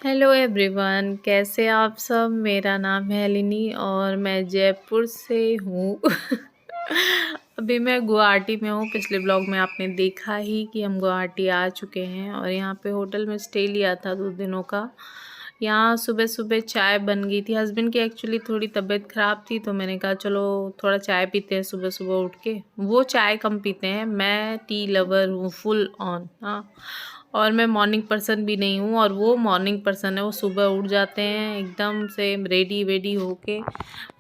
Hello everyone, कैसे आप सब। मेरा नाम है लिनी और मैं जयपुर से हूँ। अभी मैं गुवाहाटी में हूँ। पिछले ब्लॉग में आपने देखा ही कि हम गुवाहाटी आ चुके हैं और यहाँ पे होटल में स्टे लिया था 2 दिनों का। यहाँ सुबह सुबह चाय बन गई थी। हस्बैंड की एक्चुअली थोड़ी तबीयत ख़राब थी तो मैंने कहा चलो थोड़ा चाय पीते हैं सुबह सुबह उठ के। वो चाय कम पीते हैं, मैं टी लवर हूँ फुल ऑन। हाँ, और मैं मॉर्निंग पर्सन भी नहीं हूँ और वो मॉर्निंग पर्सन है। वो सुबह उठ जाते हैं एकदम से रेडी वेडी होके।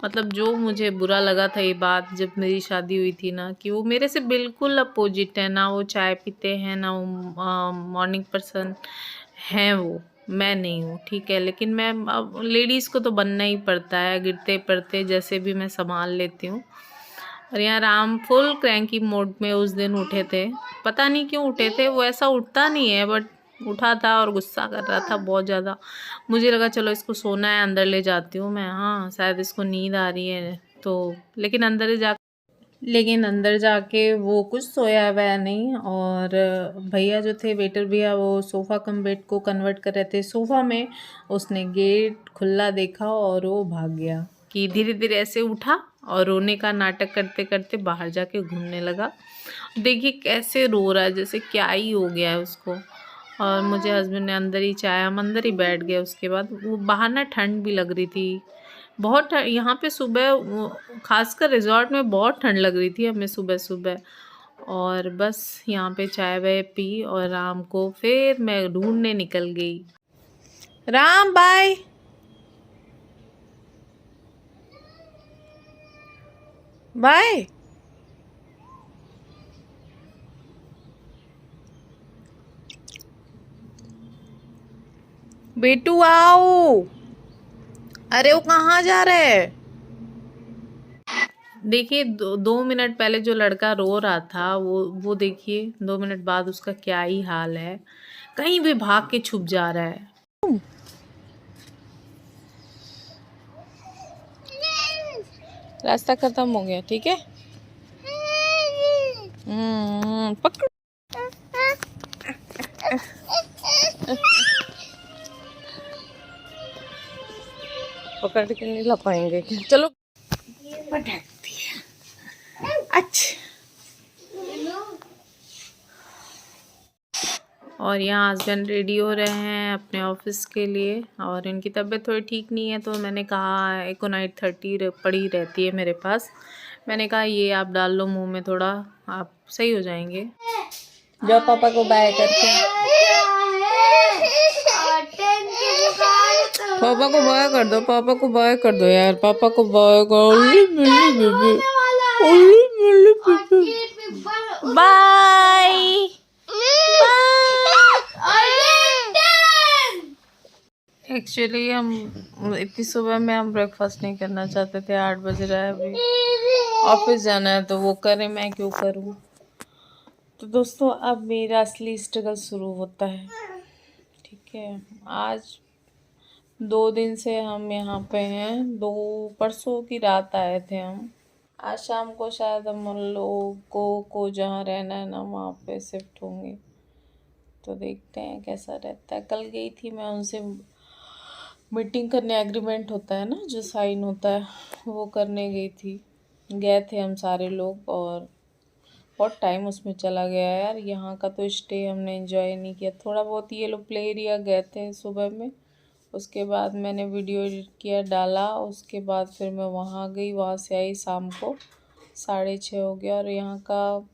मतलब जो मुझे बुरा लगा था ये बात जब मेरी शादी हुई थी ना, कि वो मेरे से बिल्कुल अपोजिट है। ना वो चाय पीते हैं, ना वो मॉर्निंग पर्सन हैं। वो मैं नहीं हूँ, ठीक है। लेकिन मैं लेडीज़ को तो बनना ही पड़ता है, गिरते पड़ते जैसे भी मैं संभाल लेती हूँ। और यहाँ राम फुल क्रैंकी मोड में उस दिन उठे थे। पता नहीं क्यों उठे थे, वो ऐसा उठता नहीं है बट उठा था और गुस्सा कर रहा था बहुत ज़्यादा। मुझे लगा चलो इसको सोना है, अंदर ले जाती हूँ मैं। हाँ, शायद इसको नींद आ रही है तो। लेकिन अंदर जाके वो कुछ सोया हुआ है नहीं। और भैया जो थे, वेटर भैया, वो सोफ़ा कम बेड को कन्वर्ट कर रहे थे सोफ़ा में। उसने गेट खुला देखा और वो भाग गया। कि धीरे धीरे ऐसे उठा और रोने का नाटक करते करते बाहर जाके घूमने लगा। देखिए कैसे रो रहा है, जैसे क्या ही हो गया है उसको। और मुझे हस्बैंड ने अंदर ही चाया, हम अंदर ही बैठ गए। उसके बाद वो बाहर ना ठंड भी लग रही थी बहुत। यहाँ पे सुबह खासकर रिजॉर्ट में बहुत ठंड लग रही थी हमें सुबह सुबह। और बस यहाँ पे चाय वाय पी और राम को फिर मैं ढूंढने निकल गई। Ram bye bye. बेटू आओ। अरे वो कहाँ जा रहे है। देखिए 2 मिनट पहले जो लड़का रो रहा था वो देखिए 2 मिनट बाद उसका क्या ही हाल है। कहीं भी भाग के छुप जा रहा है। रास्ता खत्म हो गया, ठीक है। पकड़। पकड़ के नहीं ला पाएंगे क्या, चलो। पटकती है। अच्छा। और यहाँ हस्बैंड रेडी हो रहे हैं अपने ऑफिस के लिए। और इनकी तबीयत थोड़ी ठीक नहीं है तो मैंने कहा एकोनाइट 30 पड़ी रहती है मेरे पास। मैंने कहा ये आप डाल लो मुंह में, थोड़ा आप सही हो जाएंगे। जाओ पापा को बाय करके। पापा को बाय कर दो, पापा को बाय कर दो यार, पापा को बाय करो। बाय। एक्चुअली हम इतनी सुबह में हम ब्रेकफास्ट नहीं करना चाहते थे। 8 बज रहा है, अभी ऑफिस जाना है तो वो करें, मैं क्यों करूँ। तो दोस्तों अब मेरा असली स्ट्रगल शुरू होता है, ठीक है। आज 2 दिन से हम यहाँ पे हैं। परसों की रात आए थे हम। आज शाम को शायद हम उन लोगों को जहाँ रहना है ना वहाँ पे शिफ्ट होंगे। तो देखते हैं कैसा रहता है। कल गई थी मैं उनसे मीटिंग करने, एग्रीमेंट होता है ना जो साइन होता है, वो करने गई थी। गए थे हम सारे लोग और बहुत टाइम उसमें चला गया यार। यहाँ का तो स्टे हमने एंजॉय नहीं किया। थोड़ा बहुत ये लोग प्ले एरिया गए थे सुबह में, उसके बाद मैंने वीडियो एडिट किया डाला। उसके बाद फिर मैं वहाँ गई, वहाँ से आई शाम को 6:30 हो गया। और यहाँ का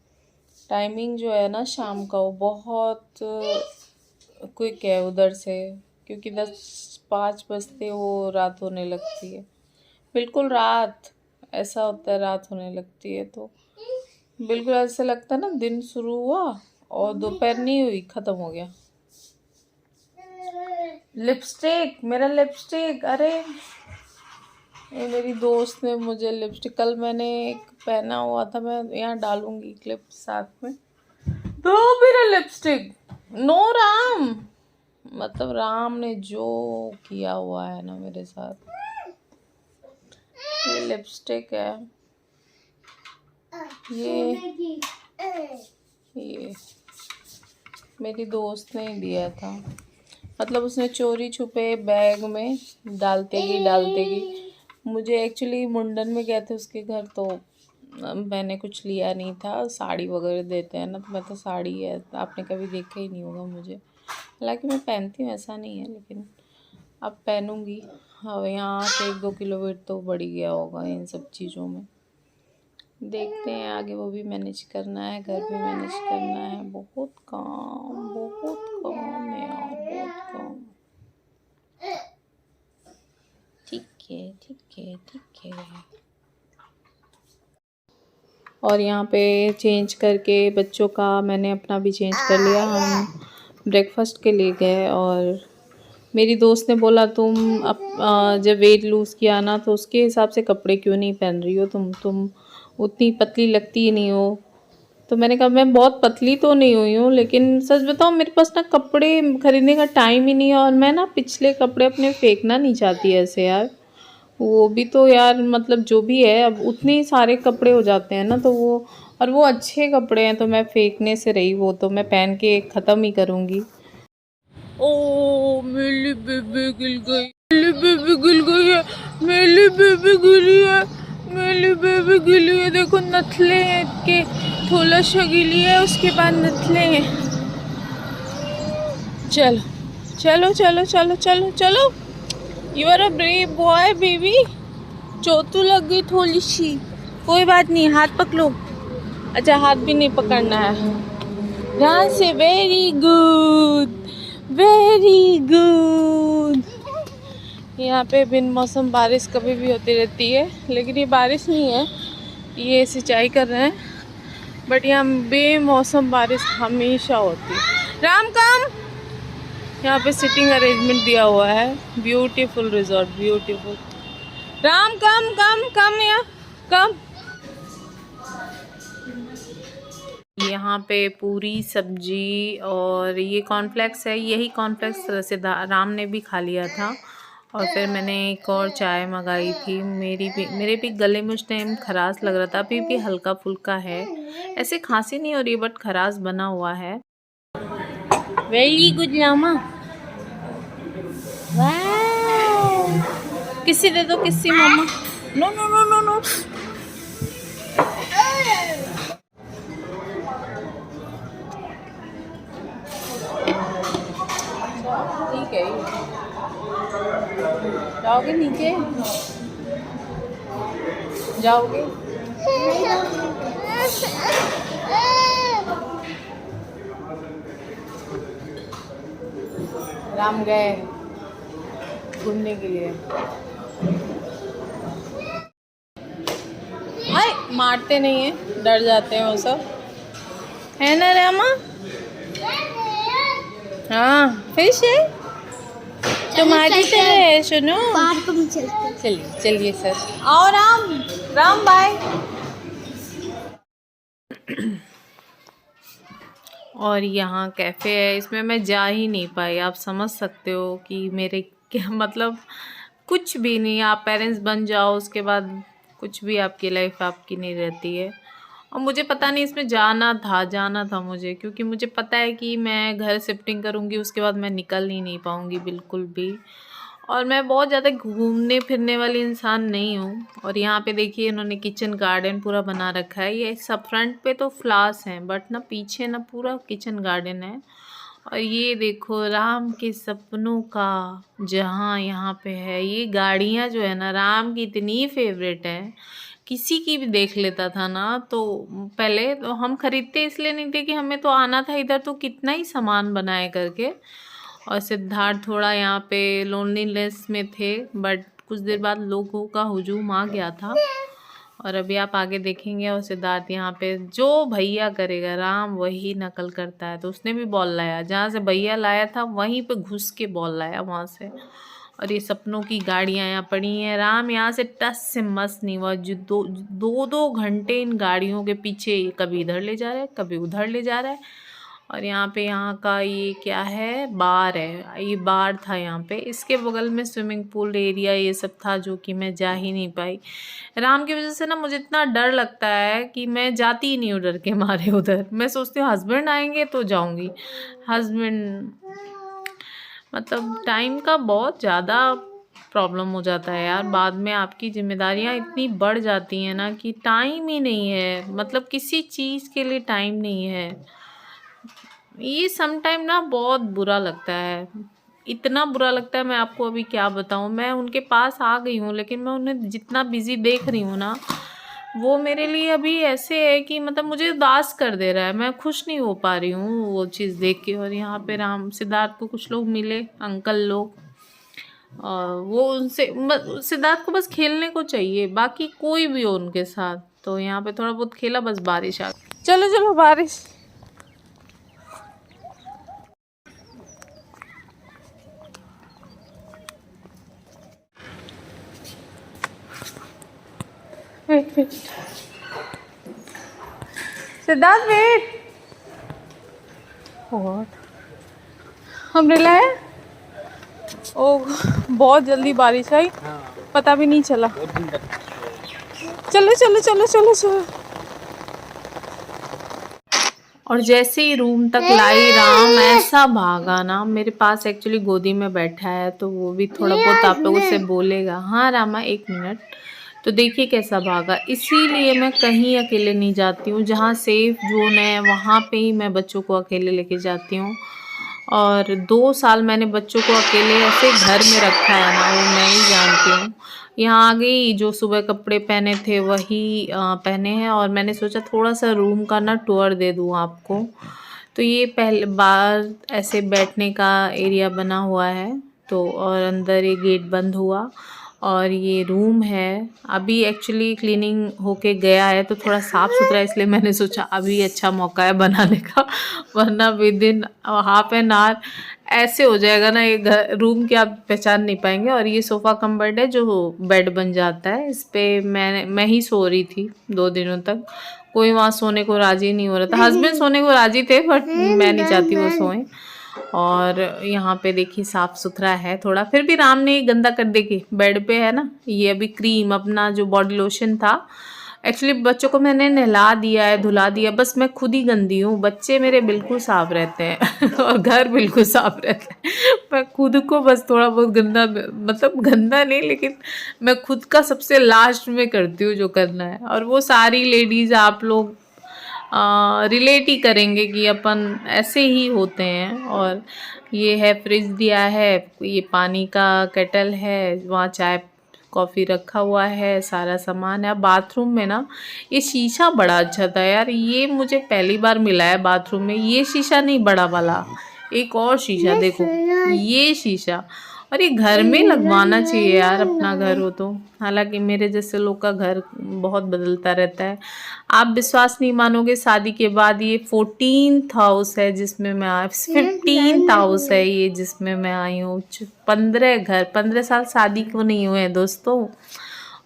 टाइमिंग जो है ना शाम का, वो बहुत क्विक है उधर से, क्योंकि 5 बजते वो रात होने लगती है। बिल्कुल रात ऐसा होता है, रात होने लगती है तो बिल्कुल ऐसा लगता है ना दिन शुरू हुआ और दोपहर नहीं हुई, ख़त्म हो गया। लिपस्टिक, मेरा लिपस्टिक, अरे ये मेरी दोस्त ने मुझे लिपस्टिक, कल मैंने एक पहना हुआ था, मैं यहाँ डालूंगी क्लिप साथ में। तो मेरा लिपस्टिक, नो राम, मतलब राम ने जो किया हुआ है ना मेरे साथ। ये लिपस्टिक है, ये मेरी दोस्त ने दिया था। मतलब उसने चोरी छुपे बैग में डालते गई। मुझे एक्चुअली मुंडन में गए थे उसके घर, तो मैंने कुछ लिया नहीं था। साड़ी वगैरह देते हैं ना, तो मैं तो साड़ी है, आपने कभी देखा ही नहीं होगा मुझे। हालांकि मैं पहनती हूँ, ऐसा नहीं है, लेकिन अब पहनूंगी। हाँ, यहाँ से 1-2 किलो वेट तो बढ़ ही गया होगा इन सब चीज़ों में। देखते हैं आगे, वो भी मैनेज करना है, घर भी मैनेज करना है। बहुत काम है यार, बहुत काम। ठीक है। और यहाँ पे चेंज करके बच्चों का मैंने अपना भी चेंज कर लिया। हम ब्रेकफास्ट के लिए गए और मेरी दोस्त ने बोला तुम जब वेट लूज़ किया ना, तो उसके हिसाब से कपड़े क्यों नहीं पहन रही हो तुम उतनी पतली लगती ही नहीं हो। तो मैंने कहा मैं बहुत पतली तो नहीं हुई हूँ, लेकिन सच बताऊँ मेरे पास ना कपड़े खरीदने का टाइम ही नहीं है। और मैं ना पिछले कपड़े अपने फेंकना नहीं चाहती ऐसे यार। वो भी तो यार, मतलब जो भी है, अब उतने सारे कपड़े हो जाते हैं ना, तो वो, और वो अच्छे कपड़े हैं, तो मैं फेंकने से रही, वो तो मैं पहन के ख़त्म ही करूँगी। ओ मेरी बेबी गिल गई, मेरी बेबी गिल गई है, मेरी बेबी गिली है, मेरी बेबी गिली है। देखो नथले हैं के, थोड़ा सा गिली है, उसके बाद नथले हैं। चलो चलो चलो चलो चलो चलो, you are a brave boy baby. चोटू लग गई थोड़ी सी, कोई बात नहीं, हाथ पकड़ो। अच्छा, हाथ भी नहीं पकड़ना है। ध्यान से, वेरी गुड वेरी गुड। यहाँ पे बिन मौसम बारिश कभी भी होती रहती है, लेकिन ये बारिश नहीं है, ये सिंचाई कर रहे हैं। बट यहाँ बेमौसम बारिश हमेशा होती है। राम कम, यहाँ पे सिटिंग अरेंजमेंट दिया हुआ है, ब्यूटीफुल रिजॉर्ट, ब्यूटीफुल। राम कम कम कम, यहाँ कम। यहाँ पे पूरी सब्जी और ये कॉर्नफ्लेक्स है, यही कॉर्नफ्लेक्स से राम ने भी खा लिया था। और फिर मैंने एक और चाय मंगाई थी। मेरे भी गले में उस टाइम खराश लग रहा था, अभी भी हल्का फुल्का है, ऐसे खांसी नहीं हो रही बट खराश बना हुआ है। वेरी गुड लामा, किसी दे दो, किसी मामा। No no no no no. ठीक है, जाओगे नीचे, जाओगे? राम गए घूमने के लिए। हाय, मारते नहीं है, डर जाते हैं वो सब, है ना रामा? हाँ, फिश है तुम्हारी तरह है। सुनो, पार्क में चलिए चलिए सर, आओ राम, राम बाय। और यहाँ कैफ़े है, इसमें मैं जा ही नहीं पाई। आप समझ सकते हो कि मेरे क्या मतलब, कुछ भी नहीं। आप पेरेंट्स बन जाओ, उसके बाद कुछ भी आपकी लाइफ आपकी नहीं रहती है। और मुझे पता नहीं, इसमें जाना था मुझे, क्योंकि मुझे पता है कि मैं घर शिफ्टिंग करूँगी, उसके बाद मैं निकल ही नहीं पाऊँगी बिल्कुल भी। और मैं बहुत ज़्यादा घूमने फिरने वाली इंसान नहीं हूँ। और यहाँ पे देखिए इन्होंने किचन गार्डन पूरा बना रखा है। ये सब फ्रंट पे तो फ्लावर्स हैं, बट ना पीछे ना पूरा किचन गार्डन है। और ये देखो राम के सपनों का जहाँ यहाँ पे है। ये गाड़ियाँ जो है ना, राम की इतनी फेवरेट है, किसी की भी देख लेता था ना, तो पहले तो हम खरीदते इसलिए नहीं थे कि हमें तो आना था इधर, तो कितना ही सामान बनाए करके। और सिद्धार्थ थोड़ा यहाँ पे लोनलीनेस में थे, बट कुछ देर बाद लोगों का हुजूम आ गया था। और अभी आप आगे देखेंगे, और सिद्धार्थ यहाँ पे जो भैया करेगा राम वही नकल करता है। तो उसने भी बॉल लाया, जहाँ से भैया लाया था वहीं पे घुस के बॉल लाया वहाँ से। और ये सपनों की गाड़ियाँ यहाँ पड़ी हैं। राम यहाँ से टस से मस नहीं हुआ, जो दो घंटे इन गाड़ियों के पीछे, कभी इधर ले जा रहा है, कभी उधर ले जा रहा है। और यहाँ पे यहाँ का ये क्या है, बार है, ये बार था यहाँ पे। इसके बगल में स्विमिंग पूल एरिया ये सब था, जो कि मैं जा ही नहीं पाई। राम की वजह से ना मुझे इतना डर लगता है कि मैं जाती ही नहीं हूँ डर के मारे उधर। मैं सोचती हूँ हस्बैंड आएंगे तो जाऊँगी, हस्बैंड मतलब टाइम का बहुत ज़्यादा प्रॉब्लम हो जाता है यार। बाद में आपकी जिम्मेदारियां इतनी बढ़ जाती हैं ना कि टाइम ही नहीं है, मतलब किसी चीज़ के लिए टाइम नहीं है। ये सम टाइम ना बहुत बुरा लगता है, इतना बुरा लगता है, मैं आपको अभी क्या बताऊं। मैं उनके पास आ गई हूँ, लेकिन मैं उन्हें जितना बिजी देख रही हूँ ना, वो मेरे लिए अभी ऐसे है कि मतलब मुझे उदास कर दे रहा है। मैं खुश नहीं हो पा रही हूँ वो चीज़ देख के। और यहाँ पे राम सिद्धार्थ को कुछ लोग मिले, अंकल लोग, और वो उनसे सिद्धार्थ को बस खेलने को चाहिए, बाकी कोई भी हो उनके साथ। तो यहाँ पे थोड़ा बहुत खेला, बस बारिश आ गई। चलो चलो बारिश। सिद्धार्थ वेट। अम्ब्रेला है। ओ बहुत जल्दी बारिश आई, पता भी नहीं चला। चलो चलो चलो चलो चलो। और जैसे ही रूम तक लाई, राम ऐसा भागा ना मेरे पास। एक्चुअली गोदी में बैठा है तो वो भी थोड़ा बहुत आप लोगों से बोलेगा। हाँ रामा, एक मिनट। तो देखिए कैसा भागा। इसीलिए मैं कहीं अकेले नहीं जाती हूँ, जहाँ सेफ जोन है वहाँ पे ही मैं बच्चों को अकेले लेके जाती हूँ। और 2 साल मैंने बच्चों को अकेले ऐसे घर में रखा है ना, वो मैं ही जानती हूँ। यहाँ आ गई, जो सुबह कपड़े पहने थे वही पहने हैं। और मैंने सोचा थोड़ा सा रूम का ना टूर दे दूँ आपको। तो ये पहले बार ऐसे बैठने का एरिया बना हुआ है, तो और अंदर ये गेट बंद हुआ। और ये रूम है, अभी एक्चुअली क्लीनिंग होके गया है तो थोड़ा साफ़ सुथरा, इसलिए मैंने सोचा अभी अच्छा मौका है बनाने का। वरना with in half an hour ऐसे हो जाएगा ना, ये घर रूम के आप पहचान नहीं पाएंगे। और ये सोफ़ा कम बेड है जो बेड बन जाता है। इस पर मैं ही सो रही थी 2 दिनों तक। कोई वहाँ सोने को राज़ी नहीं हो रहा था। हस्बैंड सोने को राज़ी थे, बट मैं नहीं चाहती वो सोएं। और यहाँ पे देखिए साफ सुथरा है थोड़ा, फिर भी राम ने गंदा कर दे के बेड पे है ना। ये अभी क्रीम, अपना जो बॉडी लोशन था, एक्चुअली बच्चों को मैंने नहला दिया है, धुला दिया, बस मैं खुद ही गंदी हूँ। बच्चे मेरे बिल्कुल साफ रहते हैं और घर बिल्कुल साफ रहता है। मैं खुद को बस थोड़ा बहुत गंदा, मतलब गंदा नहीं, लेकिन मैं खुद का सबसे लास्ट में करती हूँ जो करना है। और वो सारी लेडीज़ आप लोग रिलेट ही करेंगे कि अपन ऐसे ही होते हैं। और ये है फ्रिज दिया है, ये पानी का केटल है, वहाँ चाय कॉफ़ी रखा हुआ है, सारा सामान है। बाथरूम में ना ये शीशा बड़ा अच्छा था यार, ये मुझे पहली बार मिला है बाथरूम में। ये शीशा नहीं, बड़ा वाला एक और शीशा, देखो ये शीशा। और ये घर में लगवाना चाहिए यार, अपना घर हो तो। हालांकि मेरे जैसे लोग का घर बहुत बदलता रहता है। आप विश्वास नहीं मानोगे, शादी के बाद ये 14th हाउस है जिसमें मैं 15th हाउस है ये जिसमें मैं आई हूँ। 15 साल शादी को नहीं हुए हैं दोस्तों।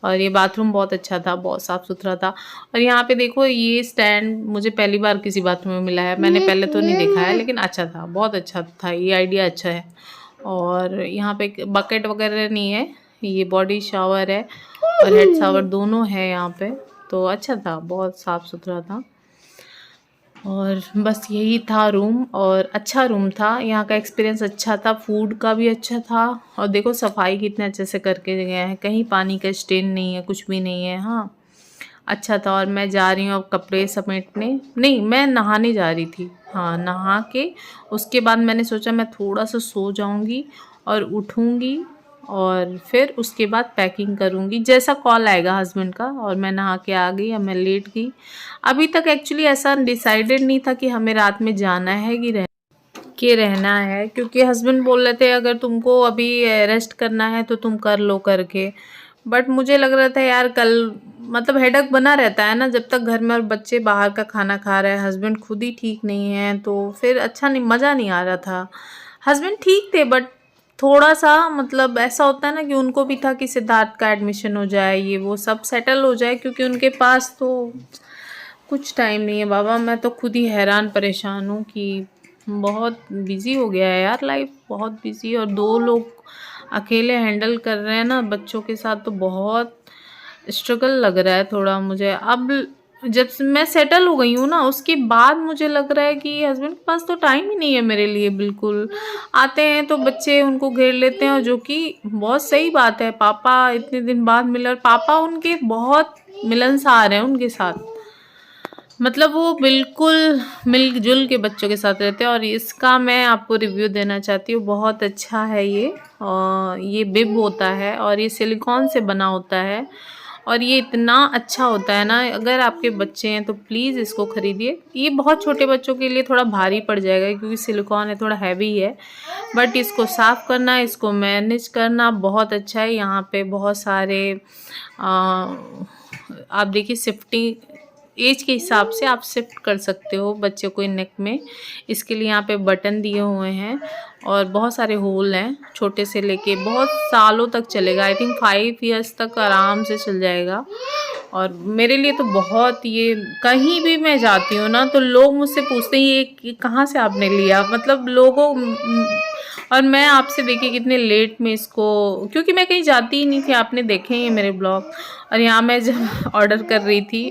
और ये बाथरूम बहुत अच्छा था, बहुत साफ़ सुथरा था। और यहाँ पे देखो ये स्टैंड मुझे पहली बार किसी बाथरूम में मिला है, मैंने पहले तो नहीं देखा है, लेकिन अच्छा था, बहुत अच्छा था, ये आइडिया अच्छा है। और यहाँ पे बकेट वगैरह नहीं है, ये बॉडी शावर है और हेड शावर दोनों है यहाँ पे। तो अच्छा था, बहुत साफ़ सुथरा था। और बस यही था रूम, और अच्छा रूम था। यहाँ का एक्सपीरियंस अच्छा था, फूड का भी अच्छा था। और देखो सफाई कितने अच्छे से करके गए हैं, कहीं पानी का स्टेन नहीं है, कुछ भी नहीं है। हाँ अच्छा था। और मैं जा रही हूँ अब कपड़े समेटने, नहीं मैं नहाने जा रही थी। हाँ नहा के उसके बाद मैंने सोचा मैं थोड़ा सा सो जाऊँगी और उठूँगी, और फिर उसके बाद पैकिंग करूँगी जैसा कॉल आएगा हस्बैंड का। और मैं नहा के आ गई, अब मैं लेट गई। अभी तक एक्चुअली ऐसा डिसाइडेड नहीं था कि हमें रात में जाना है कि रहना है, क्योंकि हस्बैंड बोल रहे थे अगर तुमको अभी रेस्ट करना है तो तुम कर लो करके। बट मुझे लग रहा था यार कल, मतलब हेडक बना रहता है ना जब तक घर में और बच्चे बाहर का खाना खा रहे हैं, हस्बैंड खुद ही ठीक नहीं है, तो फिर अच्छा नहीं, मज़ा नहीं आ रहा था। हस्बैंड ठीक थे बट थोड़ा सा मतलब ऐसा होता है ना कि उनको भी था कि सिद्धार्थ का एडमिशन हो जाए, ये वो सब सेटल हो जाए, क्योंकि उनके पास तो कुछ टाइम नहीं है बाबा। मैं तो खुद ही हैरान परेशान हूँ कि बहुत बिजी हो गया है यार लाइफ, बहुत बिजी। और 2 लोग अकेले हैंडल कर रहे हैं ना बच्चों के साथ, तो बहुत स्ट्रगल लग रहा है थोड़ा मुझे। अब जब से मैं सेटल हो गई हूँ ना, उसके बाद मुझे लग रहा है कि हस्बैंड के पास तो टाइम ही नहीं है मेरे लिए बिल्कुल। आते हैं तो बच्चे उनको घेर लेते हैं, और जो कि बहुत सही बात है, पापा इतने दिन बाद मिले, और पापा उनके बहुत मिलनसार हैं उनके साथ। मतलब वो बिल्कुल मिल-जुल के बच्चों के साथ रहते हैं। और इसका मैं आपको रिव्यू देना चाहती हूँ, बहुत अच्छा है ये। और ये बिब होता है और ये सिलिकॉन से बना होता है, और ये इतना अच्छा होता है ना, अगर आपके बच्चे हैं तो प्लीज़ इसको ख़रीदिए। ये बहुत छोटे बच्चों के लिए थोड़ा भारी पड़ जाएगा क्योंकि सिलिकॉन है, थोड़ा हैवी है, बट इसको साफ़ करना, इसको मैनेज करना बहुत अच्छा है। यहाँ पे बहुत सारे आप देखिए शिफ्टिंग एज के हिसाब से आप शिफ्ट कर सकते हो बच्चों को नेक में। इसके लिए यहाँ पे बटन दिए हुए हैं और बहुत सारे होल हैं, छोटे से लेके बहुत सालों तक चलेगा। आई थिंक 5 इयर्स तक आराम से चल जाएगा। और मेरे लिए तो बहुत, ये कहीं भी मैं जाती हूँ ना तो लोग मुझसे पूछते हैं ये कहाँ से आपने लिया, मतलब लोगों। और मैं आपसे देखिए कितने लेट में इसको, क्योंकि मैं कहीं जाती ही नहीं थी, आपने देखे ही मेरे ब्लॉग। और यहाँ मैं जब ऑर्डर कर रही थी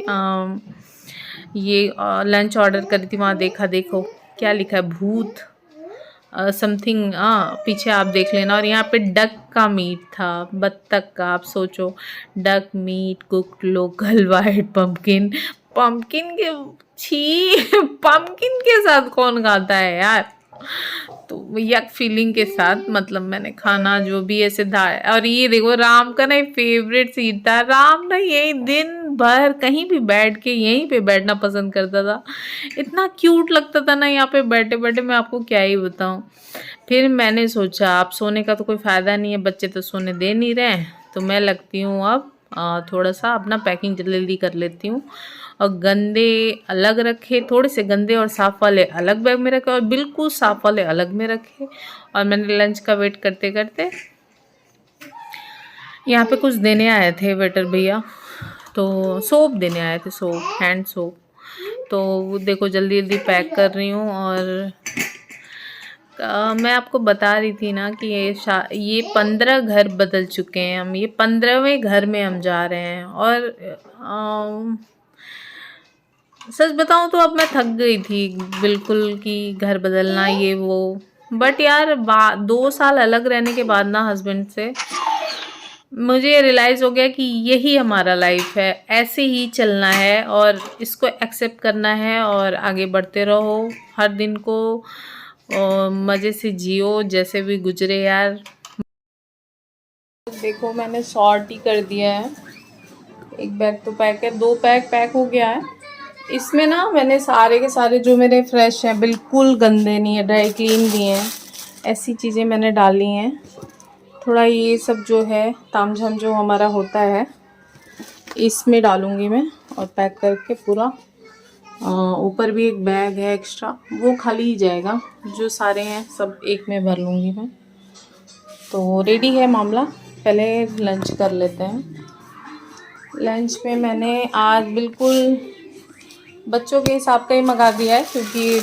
ये लंच ऑर्डर कर रही थी, वहाँ देखा, देखो क्या लिखा है, भूत समथिंग, पीछे आप देख लेना। और यहाँ पे डक का मीट था, बत्तख का। आप सोचो, duck meat, cooked local white pumpkin, pumpkin के छी पम्पकिन के साथ कौन खाता है यार। तो यक फीलिंग के साथ मतलब मैंने खाना जो भी ऐसे था। और ये देखो राम का ना फेवरेट सीट था। राम ना यही दिन भर कहीं भी बैठ के यहीं पे बैठना पसंद करता था, इतना क्यूट लगता था ना यहाँ पे बैठे बैठे, मैं आपको क्या ही बताऊँ। फिर मैंने सोचा अब सोने का तो कोई फ़ायदा नहीं है, बच्चे तो सोने दे नहीं रहे हैं, तो मैं लगती हूँ अब थोड़ा सा अपना पैकिंग जल्दी कर लेती हूँ। और गंदे अलग रखे, थोड़े से गंदे और साफ़ वाले अलग बैग में रखे, और बिल्कुल साफ़ वाले अलग में रखे। और मैंने लंच का वेट करते करते यहाँ पे कुछ देने आए थे वेटर भैया, तो सोप देने आए थे, सोप, हैंड सोप। तो वो देखो जल्दी जल्दी पैक कर रही हूँ। और मैं आपको बता रही थी ना कि ये 15 घर बदल चुके हैं हम, ये 15वें घर में हम जा रहे हैं। और सच बताऊं तो अब मैं थक गई थी बिल्कुल कि घर बदलना ये वो। बट यार 2 साल अलग रहने के बाद ना हस्बैंड से मुझे रियलाइज़ हो गया कि यही हमारा लाइफ है, ऐसे ही चलना है और इसको एक्सेप्ट करना है और आगे बढ़ते रहो। हर दिन को मज़े से जियो, जैसे भी गुजरे यार। देखो मैंने सॉर्ट ही कर दिया है, एक बैग तो पैक है, 2 बैग पैक हो गया है। इसमें ना मैंने सारे के सारे जो मेरे फ्रेश हैं, बिल्कुल गंदे नहीं है, ड्राई क्लीन भी हैं, ऐसी चीज़ें मैंने डाली हैं। थोड़ा ये सब जो है तामझाम जो हमारा होता है इसमें डालूँगी मैं, और पैक करके पूरा। ऊपर भी एक बैग है एक्स्ट्रा, वो खाली ही जाएगा, जो सारे हैं सब एक में भर लूँगी मैं। तो रेडी है मामला, पहले लंच कर लेते हैं। लंच में मैंने आज बिल्कुल बच्चों के हिसाब का ही मंगा दिया है, क्योंकि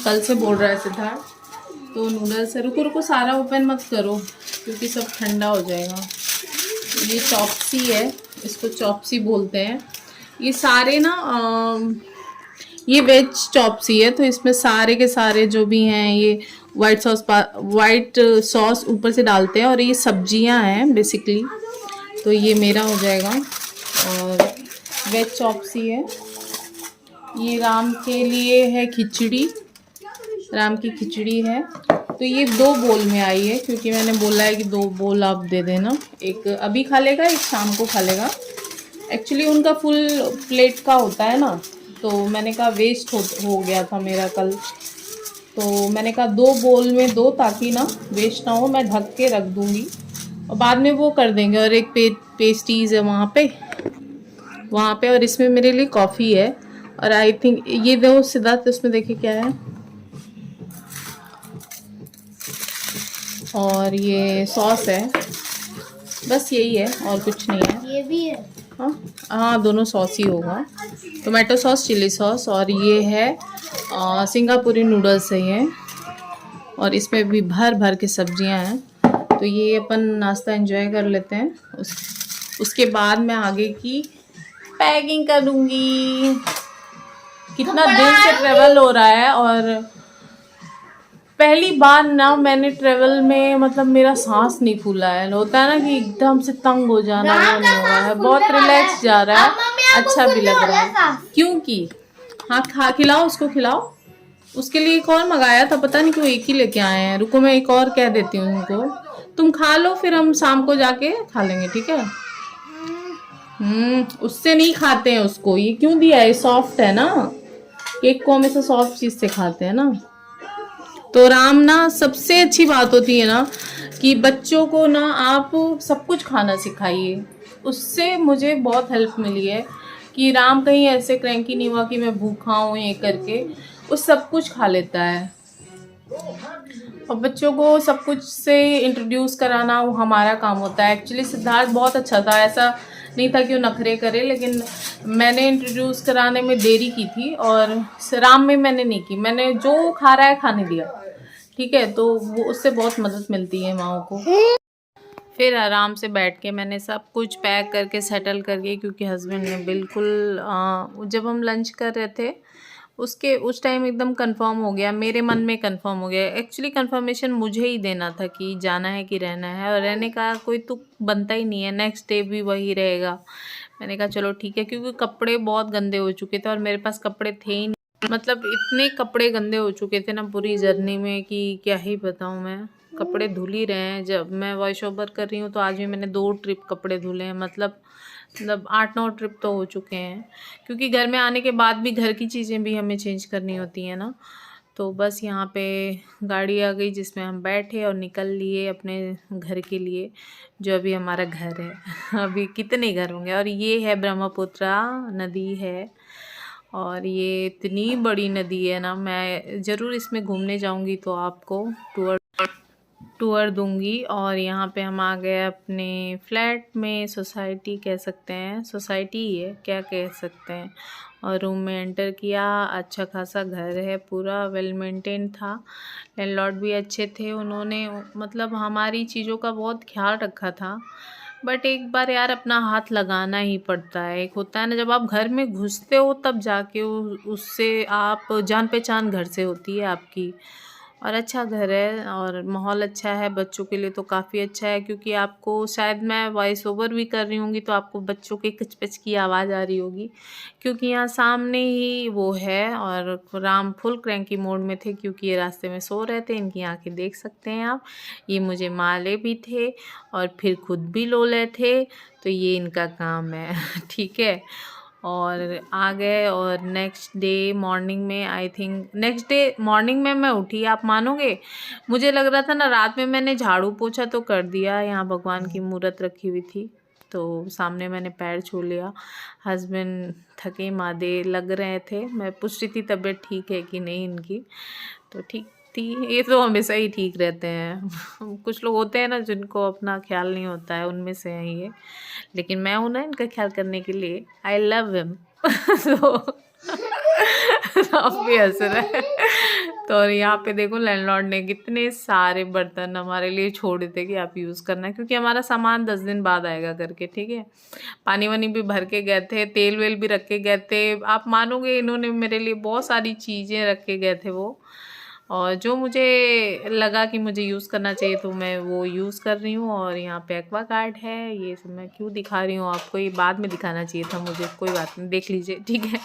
कल से बोल रहा है सिद्धार्थ, तो नूडल्स है। रुको रुको, सारा ओपन मत करो क्योंकि सब ठंडा हो जाएगा। ये चॉप्सी है, इसको चॉप्सी बोलते हैं। ये सारे ना ये वेज चॉप्सी है, तो इसमें सारे के सारे जो भी हैं ये वाइट सॉस ऊपर से डालते हैं, और ये सब्जियां हैं बेसिकली। तो ये मेरा हो जाएगा, और वेज चॉप्सी है। ये राम के लिए है खिचड़ी, राम की खिचड़ी है। तो ये 2 बोल में आई है, क्योंकि मैंने बोला है कि 2 बोल आप दे देना, एक अभी खा लेगा, एक शाम को खा लेगा। एक्चुअली उनका फुल प्लेट का होता है ना, तो मैंने कहा वेस्ट हो गया था मेरा कल, तो मैंने कहा 2 बोल में दो, ताकि ना वेस्ट ना हो। मैं ढक के रख दूँगी और बाद में वो कर देंगे। और एक पेस्टीज है वहाँ पे, और इसमें मेरे लिए कॉफ़ी है। और आई थिंक ये दो सिद्धार्थ, उसमें देखिए क्या है, और ये सॉस है, बस यही है और कुछ नहीं है। ये भी है, हाँ दोनों सॉस ही होगा, टोमेटो सॉस, चिली सॉस। और ये है सिंगापुरी नूडल्स है ये, और इसमें भी भर भर के सब्जियां हैं। तो ये अपन नाश्ता एंजॉय कर लेते हैं, उसके बाद मैं आगे की पैकिंग करूँगी। कितना दिन से ट्रेवल हो रहा है और पहली बार ना मैंने ट्रेवल में मतलब मेरा सांस नहीं फूला है। होता है ना कि एकदम से तंग हो जाना, वो नहीं हुआ है। बहुत रिलैक्स जा रहा है, अच्छा भी लग रहा है। क्योंकि हाँ खिलाओ, उसको खिलाओ। उसके लिए एक और मंगाया था, पता नहीं क्यों एक ही लेके आए हैं। रुको मैं एक और कह देती हूँ उनको, तुम खा लो फिर हम शाम को जाके खा लेंगे, ठीक है। उससे नहीं खाते हैं उसको। ये क्यों दिया है, सॉफ्ट है ना, केक को हमेशा सॉफ्ट चीज से खाते हैं ना। तो राम ना, सबसे अच्छी बात होती है ना कि बच्चों को ना आप सब कुछ खाना सिखाइए। उससे मुझे बहुत हेल्प मिली है कि राम कहीं ऐसे क्रैंकी नहीं हुआ कि मैं भूखा हूँ ये करके। वो सब कुछ खा लेता है। और बच्चों को सब कुछ से इंट्रोड्यूस कराना वो हमारा काम होता है। एक्चुअली सिद्धार्थ बहुत अच्छा था, ऐसा नहीं था कि वो नखरे करे, लेकिन मैंने इंट्रोड्यूस कराने में देरी की थी और राम में मैंने नहीं की। मैंने जो खा रहा है खाने दिया, ठीक है। तो वो उससे बहुत मदद मिलती है माओ को। फिर आराम से बैठ के मैंने सब कुछ पैक करके सेटल करके, क्योंकि हस्बैंड ने बिल्कुल जब हम लंच कर रहे थे उस टाइम एकदम कंफर्म हो गया, मेरे मन में कंफर्म हो गया। एक्चुअली कंफर्मेशन मुझे ही देना था कि जाना है कि रहना है, और रहने का कोई तुक बनता ही नहीं है। नेक्स्ट डे भी वही रहेगा। मैंने कहा चलो ठीक है, क्योंकि कपड़े बहुत गंदे हो चुके थे और मेरे पास कपड़े थे ही नहीं। मतलब इतने कपड़े गंदे हो चुके थे ना पूरी जर्नी में कि क्या ही बताऊँ मैं। कपड़े धुल ही रहे हैं। जब मैं वॉइस ओवर कर रही हूँ तो आज भी मैंने 2 ट्रिप कपड़े धुले हैं। मतलब 8-9 ट्रिप तो हो चुके हैं, क्योंकि घर में आने के बाद भी घर की चीज़ें भी हमें चेंज करनी होती हैं ना। तो बस यहाँ पे गाड़ी आ गई जिसमें हम बैठे और निकल लिए अपने घर के लिए, जो अभी हमारा घर है। अभी कितने घर होंगे। और ये है ब्रह्मपुत्रा नदी है, और ये इतनी बड़ी नदी है ना। मैं ज़रूर इसमें घूमने जाऊँगी तो आपको टूर दूंगी। और यहाँ पे हम आ गए अपने फ्लैट में, सोसाइटी कह सकते हैं, सोसाइटी ही है, क्या कह सकते हैं। और रूम में एंटर किया। अच्छा खासा घर है, पूरा वेल मेंटेन था। लैंडलॉर्ड भी अच्छे थे, उन्होंने मतलब हमारी चीज़ों का बहुत ख्याल रखा था। बट एक बार यार अपना हाथ लगाना ही पड़ता है। एक होता है ना, जब आप घर में घुसते हो तब जाके उससे आप जान पहचान घर से होती है आपकी। और अच्छा घर है और माहौल अच्छा है। बच्चों के लिए तो काफ़ी अच्छा है, क्योंकि आपको शायद मैं वॉइस ओवर भी कर रही होंगी तो आपको बच्चों के किचपिच की आवाज़ आ रही होगी, क्योंकि यहाँ सामने ही वो है। और राम फुल क्रैंकी मोड में थे, क्योंकि ये रास्ते में सो रहे थे। इनकी आंखें देख सकते हैं आप। ये मुझे माले भी थे और फिर खुद भी लोले थे, तो ये इनका काम है। ठीक है। और आ गए। और नेक्स्ट डे मॉर्निंग में, I think next day morning में मैं उठी, आप मानोगे मुझे लग रहा था ना रात में मैंने झाड़ू पोछा तो कर दिया। यहाँ भगवान की मूर्त रखी हुई थी तो सामने मैंने पैर छू लिया। हस्बैंड थके मादे लग रहे थे। मैं पूछ रही थी तबीयत ठीक है कि नहीं इनकी, तो ठीक थी। ये तो हमेशा ही ठीक रहते हैं। कुछ लोग होते हैं ना जिनको अपना ख्याल नहीं होता है, उनमें से हैं ये। लेकिन मैं हूँ ना इनका ख्याल करने के लिए। I love him. तो आप भी हंस रहे हैं। तो यहाँ पे देखो लैंडलॉर्ड ने कितने सारे बर्तन हमारे लिए छोड़े थे कि आप यूज़ करना, क्योंकि हमारा सामान 10 दिन बाद आएगा करके, ठीक है। पानी वानी भी भर के गए थे, तेल वेल भी रख के गए थे। आप मानोगे इन्होंने मेरे लिए बहुत सारी चीज़ें रख के गए थे वो, और जो मुझे लगा कि मुझे यूज़ करना चाहिए तो मैं वो यूज़ कर रही हूँ। और यहाँ पे एक्वागार्ड है। ये सब मैं क्यों दिखा रही हूँ आपको, ये बाद में दिखाना चाहिए था मुझे, कोई बात नहीं, देख लीजिए, ठीक है।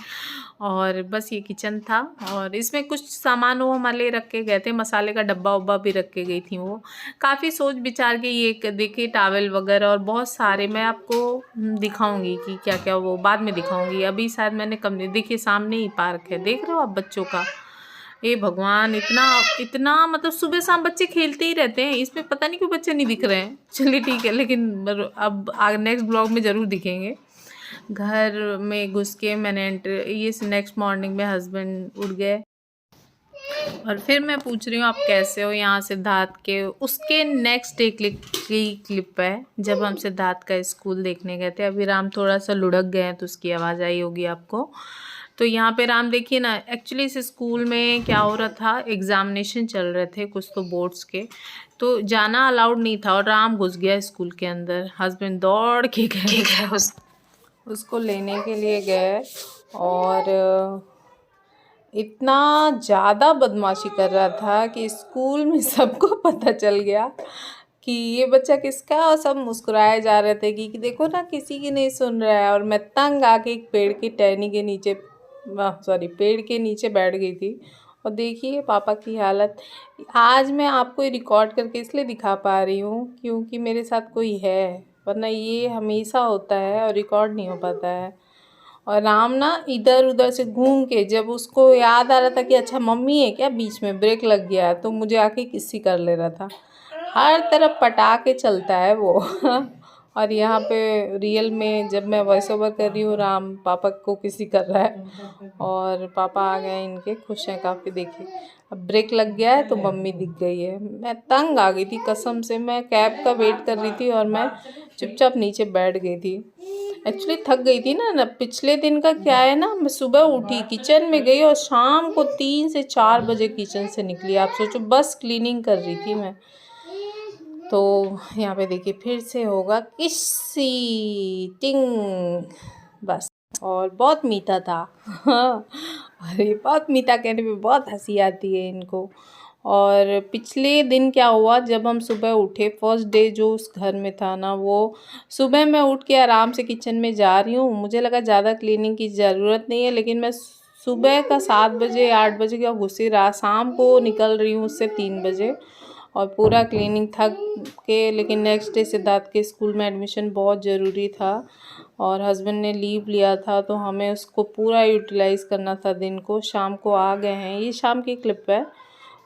और बस ये किचन था, और इसमें कुछ सामान वो हमारे लिए रख के गए थे। मसाले का डब्बा उब्बा भी रख के गई थी वो। काफ़ी सोच विचार के ये देखिए टावल वगैरह और बहुत सारे मैं आपको दिखाऊंगी कि क्या क्या, वो बाद में दिखाऊंगी। अभी शायद मैंने कम नहीं, देखिए सामने ही पार्क है, देख रहे हो आप बच्चों का। ये भगवान, इतना इतना मतलब सुबह शाम बच्चे खेलते ही रहते हैं। इसमें पता नहीं क्यों बच्चे नहीं दिख रहे हैं। चलिए ठीक है, लेकिन अब नेक्स्ट ब्लॉग में ज़रूर दिखेंगे। घर में घुस के मैंने ये नेक्स्ट मॉर्निंग में हस्बैंड उठ गए, और फिर मैं पूछ रही हूँ आप कैसे हो। यहाँ सिद्धार्थ के उसके नेक्स्ट डे की क्लिप है, जब हम सिद्धार्थ का स्कूल देखने गए थे। अभी राम थोड़ा सा लुढ़क गए हैं तो उसकी आवाज़ आई होगी आपको। तो यहाँ पे राम देखिए ना, एक्चुअली इस स्कूल में क्या हो रहा था, एग्जामिनेशन चल रहे थे कुछ तो बोर्ड्स के, तो जाना अलाउड नहीं था। और राम घुस गया स्कूल के अंदर। हस्बैंड दौड़ के गए उसको लेने के लिए गए और इतना ज़्यादा बदमाशी कर रहा था कि स्कूल में सबको पता चल गया कि ये बच्चा किसका है, और सब मुस्कुराए जा रहे थे कि देखो ना किसी की नहीं सुन रहा है। और मैं तंग आके एक पेड़ की टहनी के नीचे पेड़ के नीचे बैठ गई थी। और देखिए पापा की हालत। आज मैं आपको रिकॉर्ड करके इसलिए दिखा पा रही हूँ क्योंकि मेरे साथ कोई है, वरना ये हमेशा होता है और रिकॉर्ड नहीं हो पाता है। और राम ना इधर उधर से घूम के, जब उसको याद आ रहा था कि अच्छा मम्मी है क्या, बीच में ब्रेक लग गया है, तो मुझे आके किसी कर ले रहा था। हर तरफ पटा के चलता है वो और यहाँ पे रियल में जब मैं वॉइस ओवर कर रही हूँ, राम पापा को किसी कर रहा है और पापा आ गए इनके, खुश हैं काफ़ी। देखिए अब ब्रेक लग गया है तो मम्मी दिख गई है। मैं तंग आ गई थी कसम से, मैं कैब का वेट कर रही थी और मैं चुपचाप नीचे बैठ गई थी। एक्चुअली थक गई थी ना पिछले दिन का क्या है ना, मैं सुबह उठी किचन में गई और शाम को 3 से 4 बजे किचन से निकली। आप सोचो, बस क्लीनिंग कर रही थी मैं। तो यहाँ पे देखिए फिर से होगा किसी टिंग, बस। और बहुत मीठा था अरे बहुत मीठा कहने पे बहुत हंसी आती है इनको। और पिछले दिन क्या हुआ, जब हम सुबह उठे फर्स्ट डे जो उस घर में था ना, वो सुबह मैं उठ के आराम से किचन में जा रही हूँ, मुझे लगा ज़्यादा क्लीनिंग की ज़रूरत नहीं है, लेकिन मैं सुबह का 7 बजे 8 बजे का घुसी रहा, शाम को निकल रही हूँ उससे 3 बजे और पूरा क्लीनिंग थक के। लेकिन नेक्स्ट डे सिद्धार्थ के स्कूल में एडमिशन बहुत ज़रूरी था और हस्बैंड ने लीव लिया था, तो हमें उसको पूरा यूटिलाइज़ करना था दिन को। शाम को आ गए हैं, ये शाम की क्लिप है।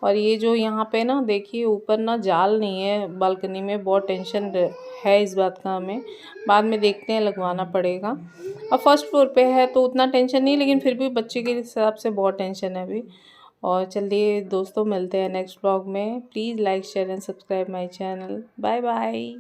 और ये जो यहाँ पे ना देखिए ऊपर ना जाल नहीं है बालकनी में, बहुत टेंशन है इस बात का, हमें बाद में देखते हैं लगवाना पड़ेगा। और फर्स्ट फ्लोर पे है तो उतना टेंशन नहीं, लेकिन फिर भी बच्चे के हिसाब से बहुत टेंशन है अभी। और चलिए दोस्तों, मिलते हैं नेक्स्ट ब्लॉग में। Please like share and subscribe my channel. Bye bye.